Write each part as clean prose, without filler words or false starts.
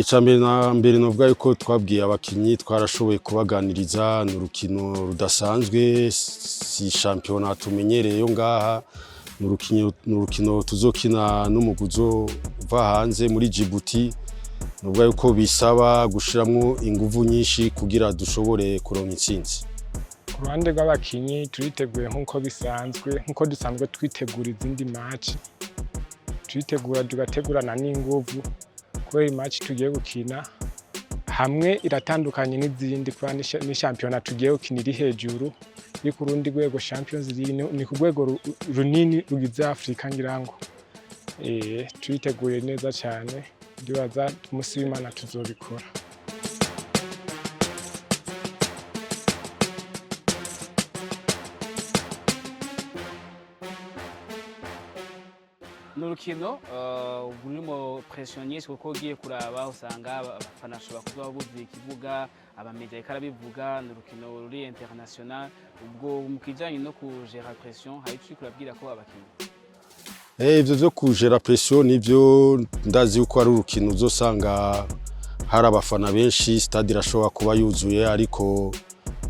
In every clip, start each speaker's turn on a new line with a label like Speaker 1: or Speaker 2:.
Speaker 1: Icambere novuga yuko twabwiye abakinyi twarashoboye kubaganiriza n'urukino rudasanzwe si championnat tumenyereye yo ngaha n'urukino tuzokina n'umuguzo uva hanze muri Djibouti novuga yuko bisaba gushiramwo inguvu nyinshi kugira dushobore kuronka intsinzi.
Speaker 2: Ku ruhande rw'abakinyi turiteguye nkuko bisanzwe nkuko dusanzwe twitegura izindi match twitegura tugategurana n'inguvu kubera match tugiye gukina hamwe iratandukanye n'izindi kwa ni championnat tugiye gukina iri hejuru iri ku rundi rwego Champions League ni ku rwego runini rugize Afrika ngirango twiteguye neza cyane ndibaza umunsi w'Imana tuzobikora.
Speaker 3: N'urukino rurimo pression nyinshi kuko ugiye kuraba usanga abafana bashobora kuba buzuye ikibuga abamedia karabivuga n'urukino ruri international ubwo mu kijanye no kugera pression hari icyo kurabwira ko abakinyi
Speaker 1: ivyo vyo kugera pression nivyo ndazi yuko ari urukino uzosanga hari abafana benshi stade irashobora kuba yuzuye ariko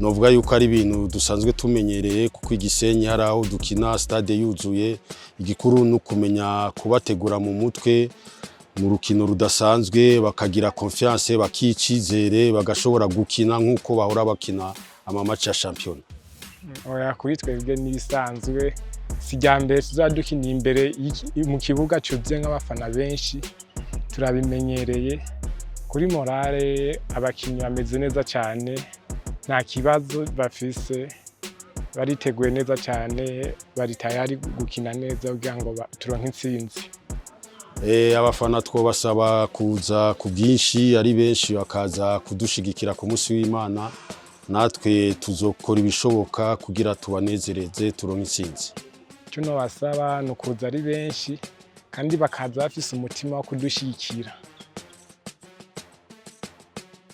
Speaker 1: novuga yuko ari ibintu dusanzwe tumenyereye kuko igisenyi hari aho dukina stade yuzuye igikuru no kumenya kubategura mu mutwe mu rukino rudasanzwe bakagira confiance bakicizere bagashobora gukina nkuko bahora bakina ama match ya champion.
Speaker 2: Oya kuri twebwe nibisanzwe sijyambere tuzadukina imbere mu kibuga cyuzuye nk'abafana benshi turabimenyereye kuri morale abakinyi bameze neza cyane nta kibazo bafise bariteguye neza cyane bari tayari gukina neza kugira ngo turonke intsinzi.
Speaker 1: Abafana twobasaba kuza ku bwinshi ari benshi bakaza kudushigikira ku munsi w'Imana natwe tuzokora ibishoboka kugira tubanezereze turonke intsinzi.
Speaker 2: Cyo no basaba no kuza ari benshi kandi bakaza bafise umutima wo kudushigikira.